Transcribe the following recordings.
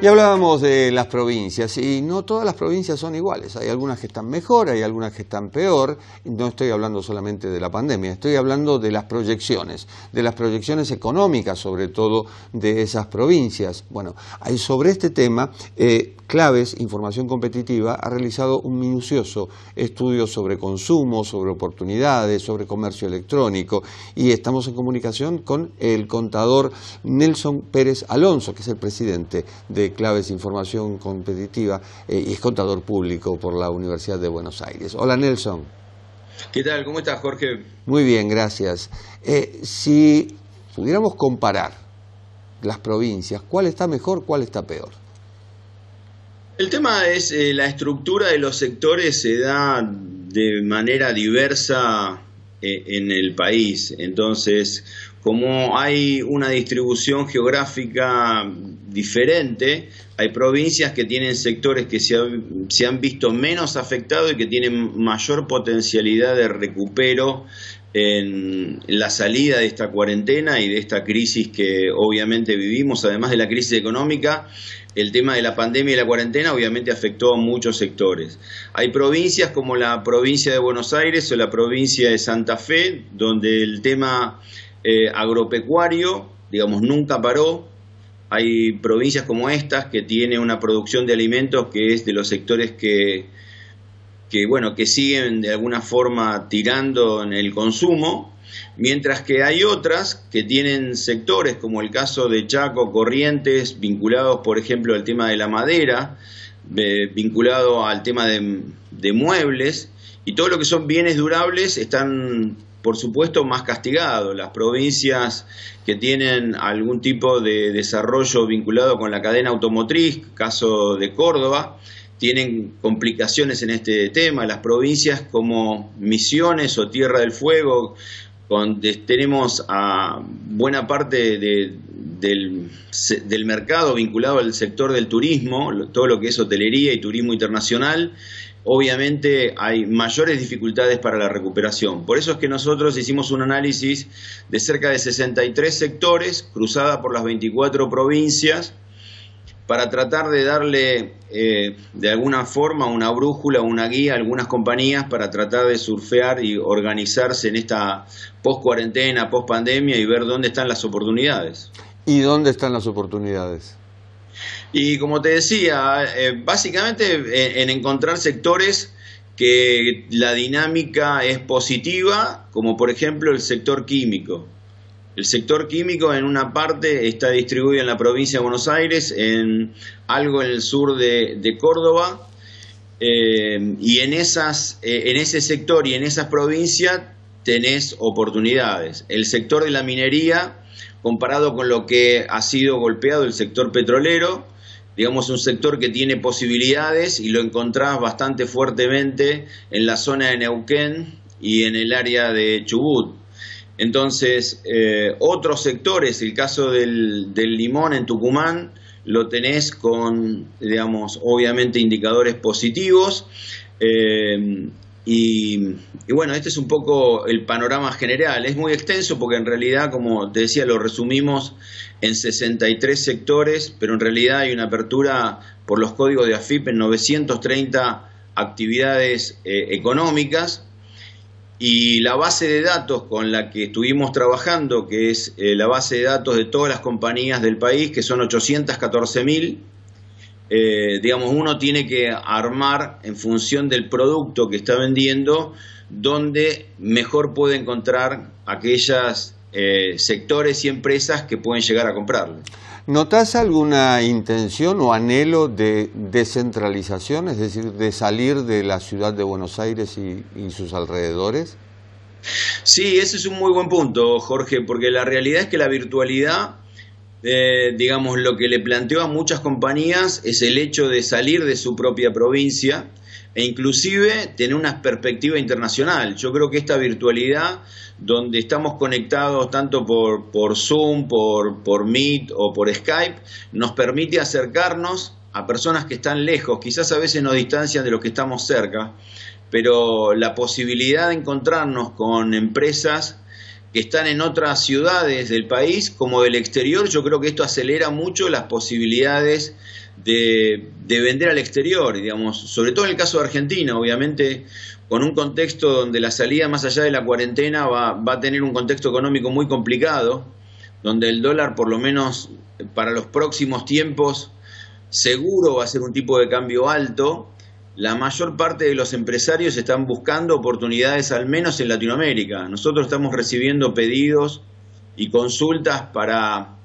Y hablábamos de las provincias, y no todas las provincias son iguales. Hay algunas que están mejor, hay algunas que están peor. No estoy hablando solamente de la pandemia, estoy hablando de las proyecciones económicas, sobre todo de esas provincias. Bueno, sobre este tema, Claves, Información Competitiva, ha realizado un minucioso estudio sobre consumo, sobre oportunidades, sobre comercio electrónico, y estamos en comunicación con el contador Nelson Pérez Alonso, que es el presidente de Claves, Información Competitiva, y es contador público por la Universidad de Buenos Aires. Hola, Nelson. ¿Qué tal? ¿Cómo estás, Jorge? Muy bien, gracias. Si pudiéramos comparar las provincias, ¿cuál está mejor, cuál está peor? El tema es la estructura de los sectores se da de manera diversa en el país. Entonces, como hay una distribución geográfica diferente, hay provincias que tienen sectores que se han visto menos afectados y que tienen mayor potencialidad de recupero en la salida de esta cuarentena y de esta crisis que obviamente vivimos, además de la crisis económica. El tema de la pandemia y la cuarentena obviamente afectó a muchos sectores. Hay provincias como la provincia de Buenos Aires o la provincia de Santa Fe, donde el tema agropecuario, digamos, nunca paró. Hay provincias como estas que tienen una producción de alimentos que es de los sectores que siguen de alguna forma tirando en el consumo, mientras que hay otras que tienen sectores, como el caso de Chaco, Corrientes, vinculados, por ejemplo, al tema de la madera, vinculado al tema de muebles, y todo lo que son bienes durables están, por supuesto, más castigados. Las provincias que tienen algún tipo de desarrollo vinculado con la cadena automotriz, caso de Córdoba, tienen complicaciones en este tema. Las provincias como Misiones o Tierra del Fuego, donde tenemos a buena parte del mercado vinculado al sector del turismo, todo lo que es hotelería y turismo internacional, obviamente hay mayores dificultades para la recuperación. Por eso es que nosotros hicimos un análisis de cerca de 63 sectores, cruzada por las 24 provincias, para tratar de darle de alguna forma una brújula, una guía a algunas compañías para tratar de surfear y organizarse en esta post-cuarentena, post-pandemia y ver dónde están las oportunidades. ¿Y dónde están las oportunidades? Y como te decía, básicamente en encontrar sectores que la dinámica es positiva, como por ejemplo el sector químico. El sector químico en una parte está distribuido en la provincia de Buenos Aires, en algo en el sur de Córdoba, y en ese sector y en esas provincias tenés oportunidades. El sector de la minería, comparado con lo que ha sido golpeado el sector petrolero, digamos un sector que tiene posibilidades y lo encontrás bastante fuertemente en la zona de Neuquén y en el área de Chubut. Entonces, otros sectores, el caso del limón en Tucumán, lo tenés con, digamos, obviamente indicadores positivos. Y bueno, este es un poco el panorama general. Es muy extenso porque en realidad, como te decía, lo resumimos en 63 sectores, pero en realidad hay una apertura por los códigos de AFIP en 930 actividades económicas. Y la base de datos con la que estuvimos trabajando, que es la base de datos de todas las compañías del país, que son 814.000, digamos, uno tiene que armar en función del producto que está vendiendo, donde mejor puede encontrar aquellos sectores y empresas que pueden llegar a comprarlo. ¿Notás alguna intención o anhelo de descentralización, es decir, de salir de la ciudad de Buenos Aires y sus alrededores? Sí, ese es un muy buen punto, Jorge, porque la realidad es que la virtualidad, digamos, lo que le planteó a muchas compañías es el hecho de salir de su propia provincia e inclusive tener una perspectiva internacional. Yo creo que esta virtualidad, donde estamos conectados tanto por Zoom, por Meet o por Skype, nos permite acercarnos a personas que están lejos, quizás a veces nos distancian de los que estamos cerca, pero la posibilidad de encontrarnos con empresas que están en otras ciudades del país como del exterior. Yo creo que esto acelera mucho las posibilidades de vender al exterior, digamos, sobre todo en el caso de Argentina, obviamente, con un contexto donde la salida más allá de la cuarentena va a tener un contexto económico muy complicado, donde el dólar, por lo menos para los próximos tiempos, seguro va a ser un tipo de cambio alto. La mayor parte de los empresarios están buscando oportunidades, al menos en Latinoamérica. Nosotros estamos recibiendo pedidos y consultas para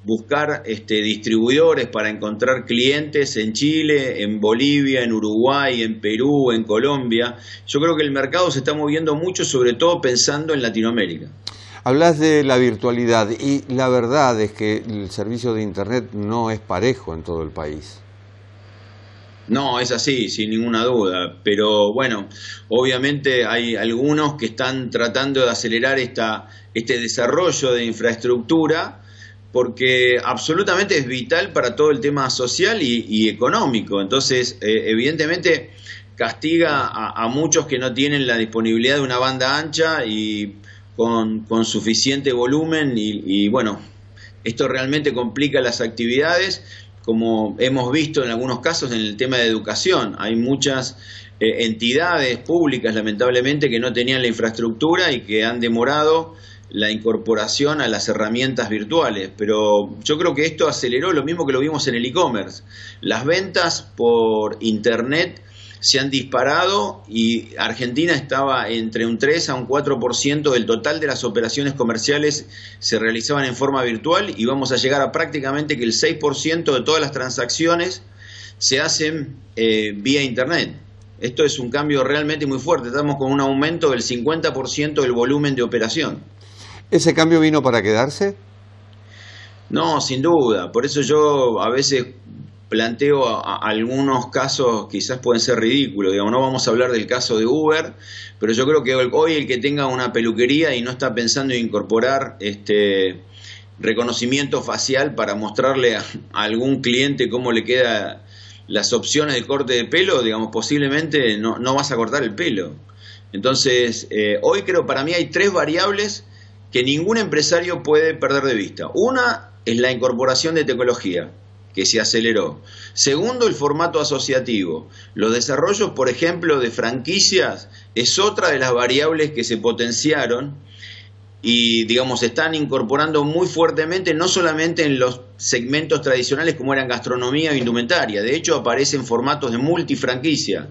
buscar distribuidores, para encontrar clientes en Chile, en Bolivia, en Uruguay, en Perú, en Colombia. Yo creo que el mercado se está moviendo mucho, sobre todo pensando en Latinoamérica. Hablas de la virtualidad y la verdad es que el servicio de Internet no es parejo en todo el país. No, es así, sin ninguna duda, pero bueno, obviamente hay algunos que están tratando de acelerar este desarrollo de infraestructura, porque absolutamente es vital para todo el tema social y económico. Entonces, evidentemente castiga a muchos que no tienen la disponibilidad de una banda ancha y con suficiente volumen y bueno, esto realmente complica las actividades, como hemos visto en algunos casos en el tema de educación. Hay muchas entidades públicas, lamentablemente, que no tenían la infraestructura y que han demorado la incorporación a las herramientas virtuales, pero yo creo que esto aceleró lo mismo que lo vimos en el e-commerce. Las ventas por internet se han disparado y Argentina estaba entre un 3 a un 4% del total de las operaciones comerciales se realizaban en forma virtual, y vamos a llegar a prácticamente que el 6% de todas las transacciones se hacen vía internet. Esto es un cambio realmente muy fuerte. Estamos con un aumento del 50% del volumen de operación. ¿Ese cambio vino para quedarse? No, sin duda. Por eso yo a veces planteo algunos casos, quizás pueden ser ridículos. Digamos, no vamos a hablar del caso de Uber, pero yo creo que hoy el que tenga una peluquería y no está pensando en incorporar reconocimiento facial para mostrarle a algún cliente cómo le queda las opciones de corte de pelo, digamos, posiblemente no vas a cortar el pelo. Entonces, hoy creo, para mí hay 3 variables que ningún empresario puede perder de vista. Una es la incorporación de tecnología, que se aceleró. Segundo, el formato asociativo. Los desarrollos, por ejemplo, de franquicias es otra de las variables que se potenciaron y, digamos, se están incorporando muy fuertemente, no solamente en los segmentos tradicionales como eran gastronomía o indumentaria. De hecho, aparecen formatos de multifranquicia.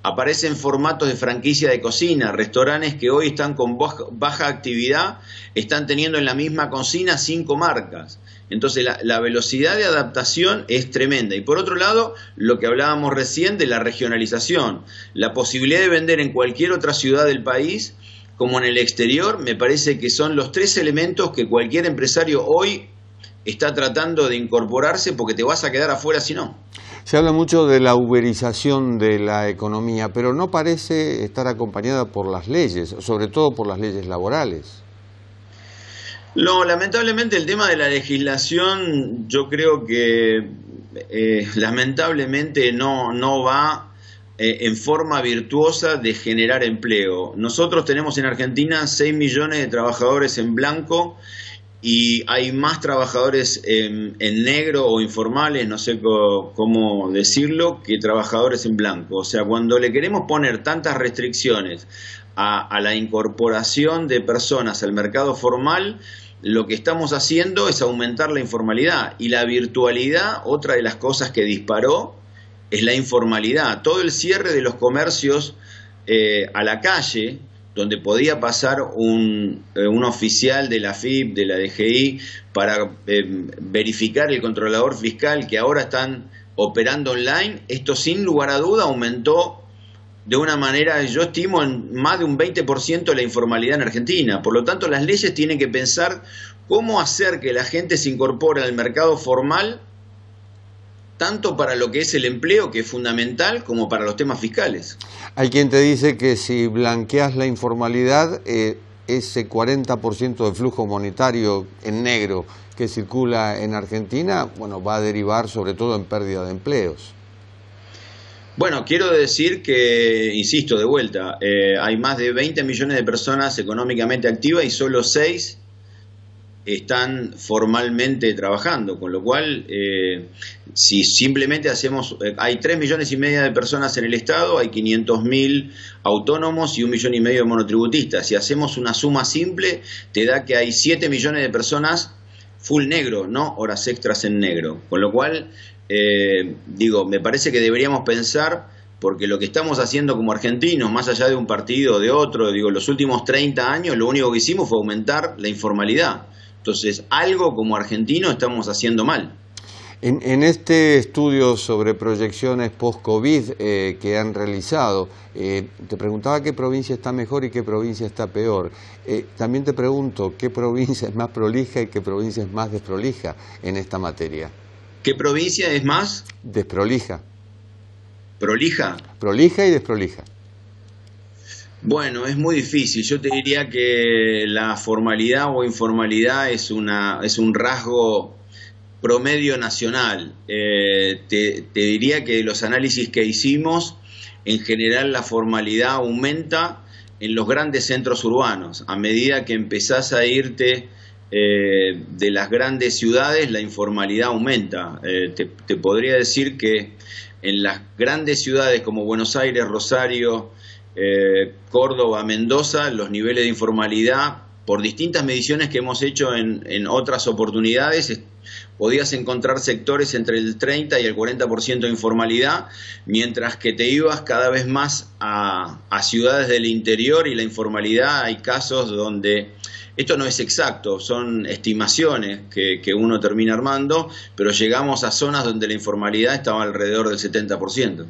Aparecen formatos de franquicia de cocina, restaurantes que hoy están con baja actividad, están teniendo en la misma cocina 5 marcas. Entonces la velocidad de adaptación es tremenda. Y por otro lado, lo que hablábamos recién de la regionalización, la posibilidad de vender en cualquier otra ciudad del país como en el exterior, me parece que son los 3 elementos que cualquier empresario hoy está tratando de incorporarse, porque te vas a quedar afuera si no. Se habla mucho de la uberización de la economía, pero no parece estar acompañada por las leyes, sobre todo por las leyes laborales. No, lamentablemente el tema de la legislación, yo creo que lamentablemente no va en forma virtuosa de generar empleo. Nosotros tenemos en Argentina 6 millones de trabajadores en blanco y hay más trabajadores en negro o informales, no sé cómo decirlo, que trabajadores en blanco. O sea, cuando le queremos poner tantas restricciones a la incorporación de personas al mercado formal, lo que estamos haciendo es aumentar la informalidad. Y la virtualidad, otra de las cosas que disparó, es la informalidad. Todo el cierre de los comercios a la calle, donde podía pasar un oficial de la AFIP, de la DGI, para verificar el controlador fiscal, que ahora están operando online, esto sin lugar a duda aumentó de una manera, yo estimo, en más de un 20% la informalidad en Argentina. Por lo tanto, las leyes tienen que pensar cómo hacer que la gente se incorpore al mercado formal, tanto para lo que es el empleo, que es fundamental, como para los temas fiscales. Hay quien te dice que si blanqueas la informalidad, ese 40% de flujo monetario en negro que circula en Argentina, bueno, va a derivar sobre todo en pérdida de empleos. Bueno, quiero decir que, insisto de vuelta, hay más de 20 millones de personas económicamente activas y solo 6 están formalmente trabajando, con lo cual, si simplemente hacemos, hay 3,5 millones de personas en el Estado, hay 500.000 autónomos y 1,5 millones de monotributistas. Si hacemos una suma simple, te da que hay 7 millones de personas full negro, no horas extras en negro. Con lo cual, me parece que deberíamos pensar, porque lo que estamos haciendo como argentinos, más allá de un partido o de otro, los últimos 30 años, lo único que hicimos fue aumentar la informalidad. Entonces, algo como argentino estamos haciendo mal. En este estudio sobre proyecciones post-COVID que han realizado, te preguntaba qué provincia está mejor y qué provincia está peor. También te pregunto qué provincia es más prolija y qué provincia es más desprolija en esta materia. ¿Qué provincia es más? Desprolija. ¿Prolija? Prolija y desprolija. Bueno, es muy difícil. Yo te diría que la formalidad o informalidad es un rasgo promedio nacional. Te diría que los análisis que hicimos, en general la formalidad aumenta en los grandes centros urbanos. A medida que empezás a irte de las grandes ciudades, la informalidad aumenta. Te podría decir que en las grandes ciudades como Buenos Aires, Rosario, Córdoba, Mendoza, los niveles de informalidad, por distintas mediciones que hemos hecho en otras oportunidades, podías encontrar sectores entre el 30 y el 40% de informalidad, mientras que te ibas cada vez más a ciudades del interior y la informalidad, hay casos donde, esto no es exacto, son estimaciones que uno termina armando, pero llegamos a zonas donde la informalidad estaba alrededor del 70%.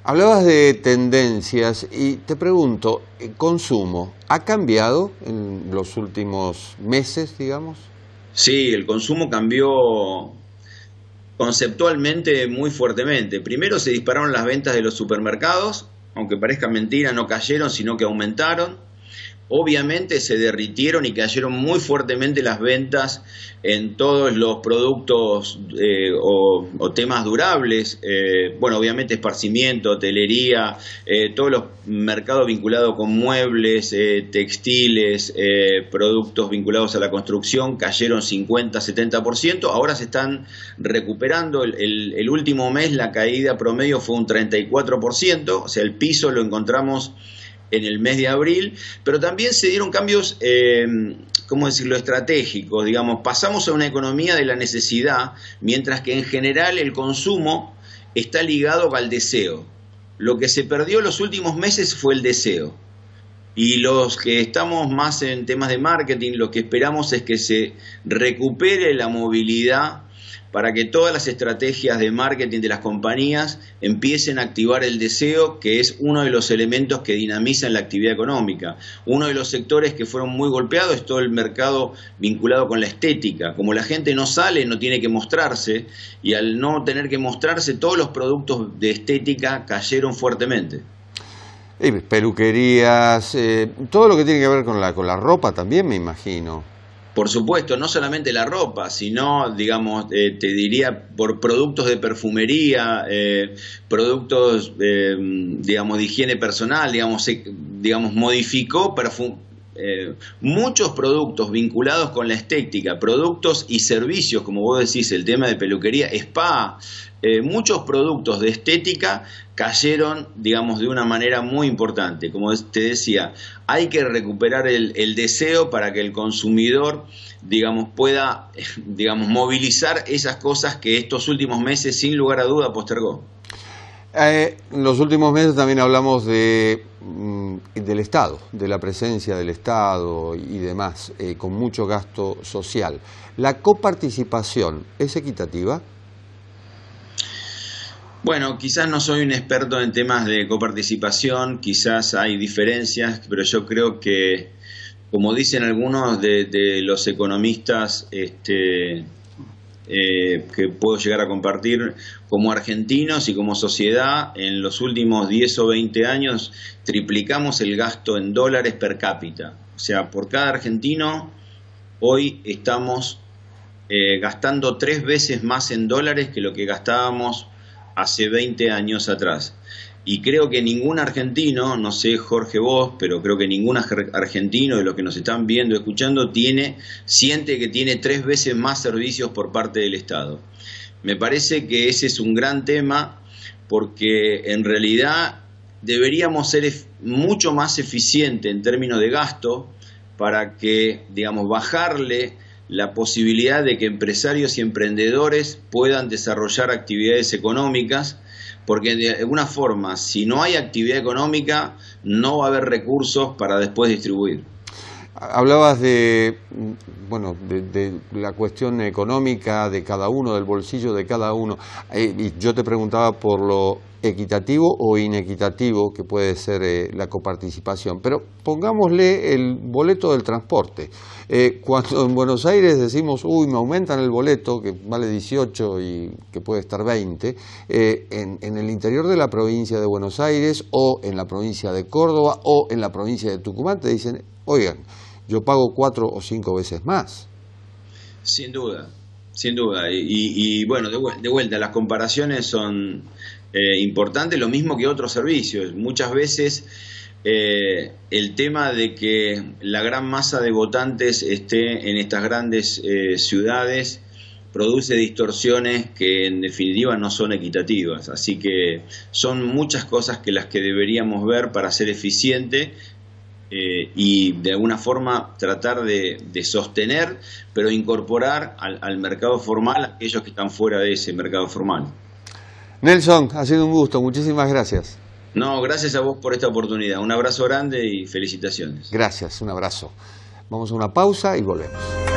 Hablabas de tendencias y te pregunto, ¿el consumo ha cambiado en los últimos meses, digamos? Sí, el consumo cambió conceptualmente muy fuertemente. Primero se dispararon las ventas de los supermercados, aunque parezca mentira, no cayeron, sino que aumentaron. Obviamente se derritieron y cayeron muy fuertemente las ventas en todos los productos o temas durables, obviamente esparcimiento, hotelería, todos los mercados vinculados con muebles, textiles, productos vinculados a la construcción cayeron 50-70%, ahora se están recuperando, el último mes la caída promedio fue un 34%, o sea el piso lo encontramos en el mes de abril, pero también se dieron cambios, estratégicos, pasamos a una economía de la necesidad, mientras que en general el consumo está ligado al deseo. Lo que se perdió los últimos meses fue el deseo. Y los que estamos más en temas de marketing, lo que esperamos es que se recupere la movilidad para que todas las estrategias de marketing de las compañías empiecen a activar el deseo, que es uno de los elementos que dinamizan la actividad económica. Uno de los sectores que fueron muy golpeados es todo el mercado vinculado con la estética. Como la gente no sale, no tiene que mostrarse, y al no tener que mostrarse, todos los productos de estética cayeron fuertemente. Peluquerías, todo lo que tiene que ver con la ropa también, me imagino. Por supuesto, no solamente la ropa, sino, te diría, por productos de perfumería, productos, de higiene personal, modificó muchos productos vinculados con la estética, productos y servicios, como vos decís, el tema de peluquería, spa, muchos productos de estética cayeron, de una manera muy importante. Como te decía, hay que recuperar el deseo para que el consumidor, pueda, movilizar esas cosas que estos últimos meses, sin lugar a duda, postergó. En los últimos meses también hablamos del Estado, de la presencia del Estado y demás, con mucho gasto social. ¿La coparticipación es equitativa? Bueno, quizás no soy un experto en temas de coparticipación, quizás hay diferencias, pero yo creo que, como dicen algunos de los economistas que puedo llegar a compartir, como argentinos y como sociedad, en los últimos 10 o 20 años triplicamos el gasto en dólares per cápita. O sea, por cada argentino, hoy estamos gastando 3 veces más en dólares que lo que gastábamos hace 20 años atrás. Y creo que ningún argentino, no sé Jorge vos, pero creo que ningún argentino de los que nos están viendo, escuchando, siente que tiene 3 veces más servicios por parte del Estado. Me parece que ese es un gran tema, porque en realidad deberíamos ser mucho más eficientes en términos de gasto para que, digamos, bajarle la posibilidad de que empresarios y emprendedores puedan desarrollar actividades económicas, porque de alguna forma, si no hay actividad económica, no va a haber recursos para después distribuir. Hablabas de la cuestión económica de cada uno, del bolsillo de cada uno, y yo te preguntaba por lo equitativo o inequitativo que puede ser la coparticipación, pero pongámosle el boleto del transporte. Cuando en Buenos Aires decimos, me aumentan el boleto, que vale 18 y que puede estar 20, en el interior de la provincia de Buenos Aires o en la provincia de Córdoba o en la provincia de Tucumán te dicen, oigan, yo pago 4 o 5 veces más. Sin duda, sin duda. Y bueno, de vuelta, las comparaciones son importantes, lo mismo que otros servicios. Muchas veces el tema de que la gran masa de votantes esté en estas grandes ciudades produce distorsiones que en definitiva no son equitativas. Así que son muchas cosas las que deberíamos ver para ser eficiente. Y de alguna forma tratar de sostener, pero incorporar al mercado formal a aquellos que están fuera de ese mercado formal. Nelson, ha sido un gusto, muchísimas gracias. No, gracias a vos por esta oportunidad. Un abrazo grande y felicitaciones. Gracias, un abrazo. Vamos a una pausa y volvemos.